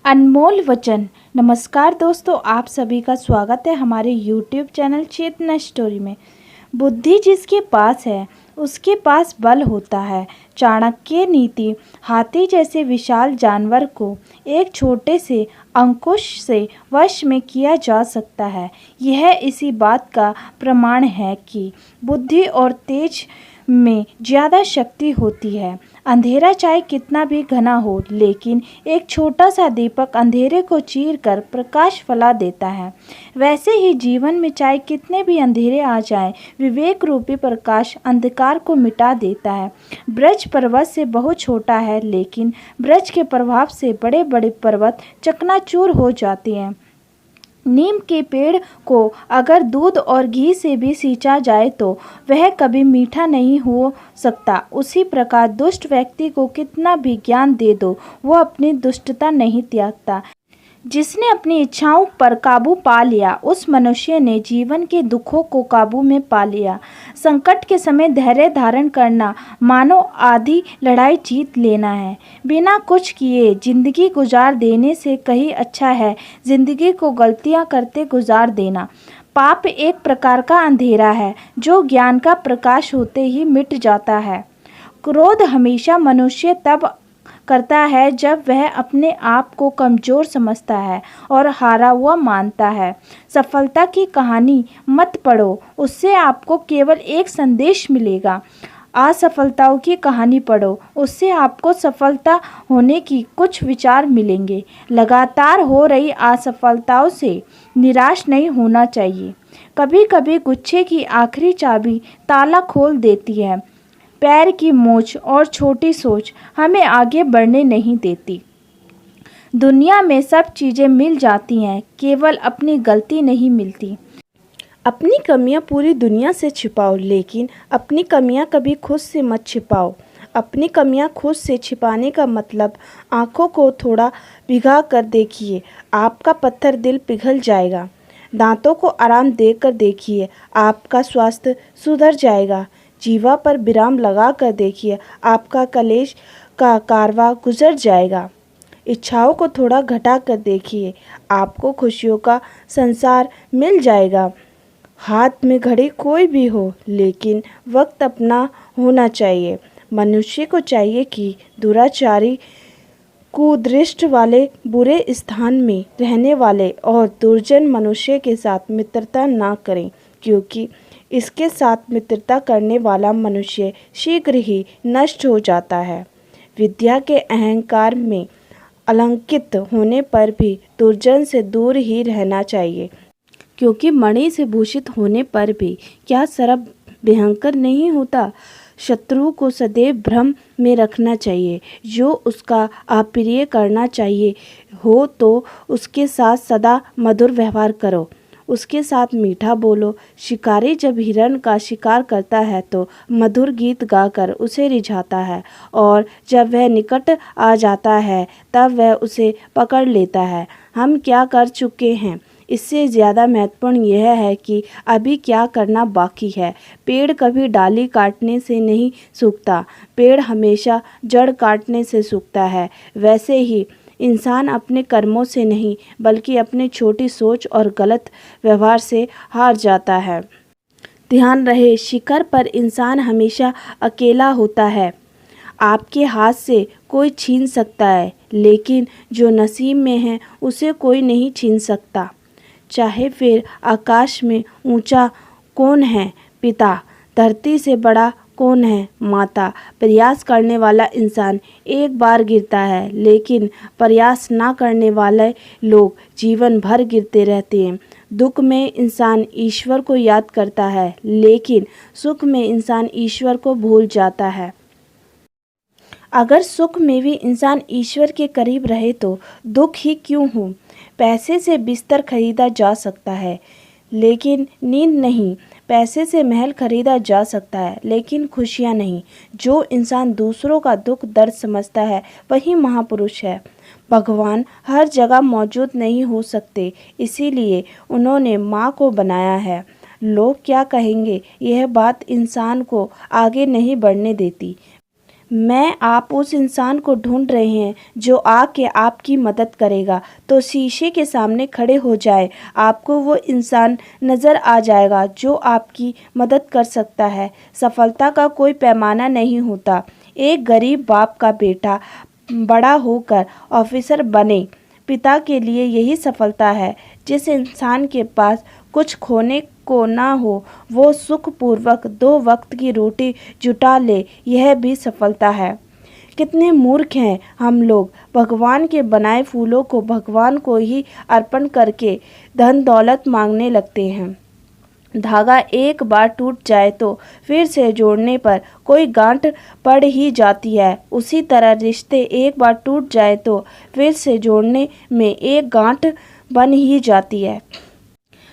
अनमोल वचन। नमस्कार दोस्तों, आप सभी का स्वागत है हमारे YouTube चैनल चेतना स्टोरी में। बुद्धि जिसके पास है उसके पास बल होता है। चाणक्य नीति। हाथी जैसे विशाल जानवर को एक छोटे से अंकुश से वश में किया जा सकता है। यह इसी बात का प्रमाण है कि बुद्धि और तेज में ज़्यादा शक्ति होती है। अंधेरा चाहे कितना भी घना हो, लेकिन एक छोटा सा दीपक अंधेरे को चीर कर प्रकाश फैला देता है। वैसे ही जीवन में चाहे कितने भी अंधेरे आ जाएं, विवेक रूपी प्रकाश अंधकार को मिटा देता है। ब्रज पर्वत से बहुत छोटा है, लेकिन ब्रज के प्रभाव से बड़े बड़े पर्वत चकनाचूर हो जाते हैं। नीम के पेड़ को अगर दूध और घी से भी सींचा जाए तो वह कभी मीठा नहीं हो सकता। उसी प्रकार दुष्ट व्यक्ति को कितना भी ज्ञान दे दो, वह अपनी दुष्टता नहीं त्यागता। जिसने अपनी इच्छाओं पर काबू पा लिया, उस मनुष्य ने जीवन के दुखों को काबू में पा लिया। संकट के समय धैर्य धारण करना मानो आधी लड़ाई जीत लेना है। बिना कुछ किए जिंदगी गुजार देने से कहीं अच्छा है जिंदगी को गलतियां करते गुजार देना। पाप एक प्रकार का अंधेरा है जो ज्ञान का प्रकाश होते ही मिट जाता है। क्रोध हमेशा मनुष्य तब करता है जब वह अपने आप को कमज़ोर समझता है और हारा हुआ मानता है। सफलता की कहानी मत पढ़ो, उससे आपको केवल एक संदेश मिलेगा। असफलताओं की कहानी पढ़ो, उससे आपको सफलता होने की कुछ विचार मिलेंगे। लगातार हो रही असफलताओं से निराश नहीं होना चाहिए। कभी कभी गुच्छे की आखिरी चाबी ताला खोल देती है। पैर की मोच और छोटी सोच हमें आगे बढ़ने नहीं देती। दुनिया में सब चीज़ें मिल जाती हैं, केवल अपनी गलती नहीं मिलती। अपनी कमियां पूरी दुनिया से छिपाओ, लेकिन अपनी कमियां कभी खुद से मत छिपाओ। अपनी कमियां खुद से छिपाने का मतलब आँखों को थोड़ा भिगा कर देखिए, आपका पत्थर दिल पिघल जाएगा। दांतों को आराम देकर देखिए, आपका स्वास्थ्य सुधर जाएगा। जीवा पर विराम लगा कर देखिए, आपका कलेश का कारवां गुजर जाएगा। इच्छाओं को थोड़ा घटा कर देखिए, आपको खुशियों का संसार मिल जाएगा। हाथ में घड़ी कोई भी हो, लेकिन वक्त अपना होना चाहिए। मनुष्य को चाहिए कि दुराचारी, कुदृष्ट वाले, बुरे स्थान में रहने वाले और दुर्जन मनुष्य के साथ मित्रता ना करें, क्योंकि इसके साथ मित्रता करने वाला मनुष्य शीघ्र ही नष्ट हो जाता है। विद्या के अहंकार में अलंकित होने पर भी दुर्जन से दूर ही रहना चाहिए, क्योंकि मणि से भूषित होने पर भी क्या सर्प भयंकर नहीं होता। शत्रु को सदैव भ्रम में रखना चाहिए। जो उसका अप्रिय करना चाहिए हो तो उसके साथ सदा मधुर व्यवहार करो, उसके साथ मीठा बोलो। शिकारी जब हिरण का शिकार करता है तो मधुर गीत गाकर उसे रिझाता है, और जब वह निकट आ जाता है तब वह उसे पकड़ लेता है। हम क्या कर चुके हैं, इससे ज़्यादा महत्वपूर्ण यह है कि अभी क्या करना बाकी है। पेड़ कभी डाली काटने से नहीं सूखता, पेड़ हमेशा जड़ काटने से सूखता है। वैसे ही इंसान अपने कर्मों से नहीं, बल्कि अपनी छोटी सोच और गलत व्यवहार से हार जाता है। ध्यान रहे, शिखर पर इंसान हमेशा अकेला होता है। आपके हाथ से कोई छीन सकता है, लेकिन जो नसीब में है उसे कोई नहीं छीन सकता। चाहे फिर आकाश में ऊंचा कौन है, पिता। धरती से बड़ा कौन है, माता। प्रयास करने वाला इंसान एक बार गिरता है, लेकिन प्रयास ना करने वाले लोग जीवन भर गिरते रहते हैं। दुख में इंसान ईश्वर को याद करता है, लेकिन सुख में इंसान ईश्वर को भूल जाता है। अगर सुख में भी इंसान ईश्वर के करीब रहे तो दुख ही क्यों हो। पैसे से बिस्तर खरीदा जा सकता है, लेकिन नींद नहीं। पैसे से महल खरीदा जा सकता है, लेकिन खुशियाँ नहीं। जो इंसान दूसरों का दुख दर्द समझता है वही महापुरुष है। भगवान हर जगह मौजूद नहीं हो सकते, इसीलिए उन्होंने माँ को बनाया है। लोग क्या कहेंगे, यह बात इंसान को आगे नहीं बढ़ने देती। मैं आप उस इंसान को ढूंढ रहे हैं जो आके आपकी मदद करेगा, तो शीशे के सामने खड़े हो जाए, आपको वो इंसान नज़र आ जाएगा जो आपकी मदद कर सकता है। सफलता का कोई पैमाना नहीं होता। एक गरीब बाप का बेटा बड़ा होकर ऑफिसर बने, पिता के लिए यही सफलता है। जिस इंसान के पास कुछ खोने को ना हो, वो सुखपूर्वक 2 वक्त की रोटी जुटा ले, यह भी सफलता है। कितने मूर्ख हैं हम लोग, भगवान के बनाए फूलों को भगवान को ही अर्पण करके धन दौलत मांगने लगते हैं। धागा एक बार टूट जाए तो फिर से जोड़ने पर कोई गांठ पड़ ही जाती है। उसी तरह रिश्ते एक बार टूट जाए तो फिर से जोड़ने में एक गांठ बन ही जाती है।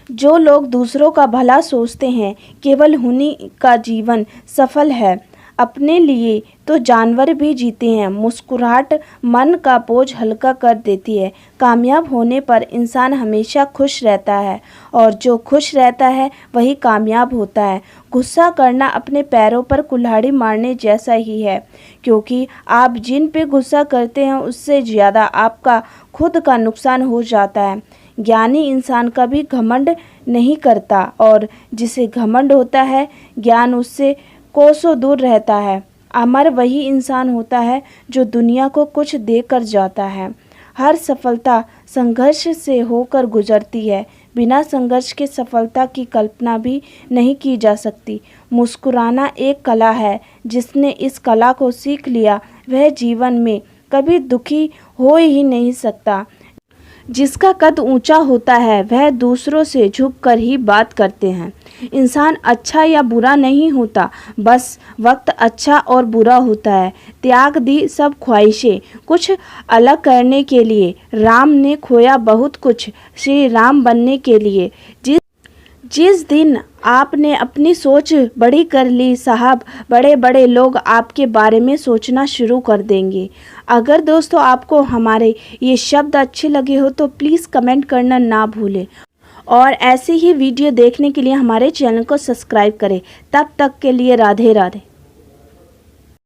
जो लोग दूसरों का भला सोचते हैं, केवल उन्हीं का जीवन सफल है। अपने लिए तो जानवर भी जीते हैं। मुस्कुराहट मन का बोझ हल्का कर देती है। कामयाब होने पर इंसान हमेशा खुश रहता है, और जो खुश रहता है वही कामयाब होता है। गुस्सा करना अपने पैरों पर कुल्हाड़ी मारने जैसा ही है, क्योंकि आप जिन पे गुस्सा करते हैं उससे ज़्यादा आपका खुद का नुकसान हो जाता है। ज्ञानी इंसान कभी घमंड नहीं करता, और जिसे घमंड होता है, ज्ञान उससे कोसों दूर रहता है। अमर वही इंसान होता है जो दुनिया को कुछ देकर जाता है। हर सफलता संघर्ष से होकर गुजरती है। बिना संघर्ष के सफलता की कल्पना भी नहीं की जा सकती। मुस्कुराना एक कला है। जिसने इस कला को सीख लिया वह जीवन में कभी दुखी हो ही नहीं सकता। जिसका कद ऊंचा होता है वह दूसरों से झुककर ही बात करते हैं। इंसान अच्छा या बुरा नहीं होता, बस वक्त अच्छा और बुरा होता है। त्याग दी सब ख्वाहिशें कुछ अलग करने के लिए। राम ने खोया बहुत कुछ श्री राम बनने के लिए। जिस दिन आपने अपनी सोच बड़ी कर ली साहब, बड़े बड़े लोग आपके बारे में सोचना शुरू कर देंगे। अगर दोस्तों आपको हमारे ये शब्द अच्छे लगे हो तो प्लीज़ कमेंट करना ना भूलें, और ऐसे ही वीडियो देखने के लिए हमारे चैनल को सब्सक्राइब करें। तब तक के लिए राधे राधे।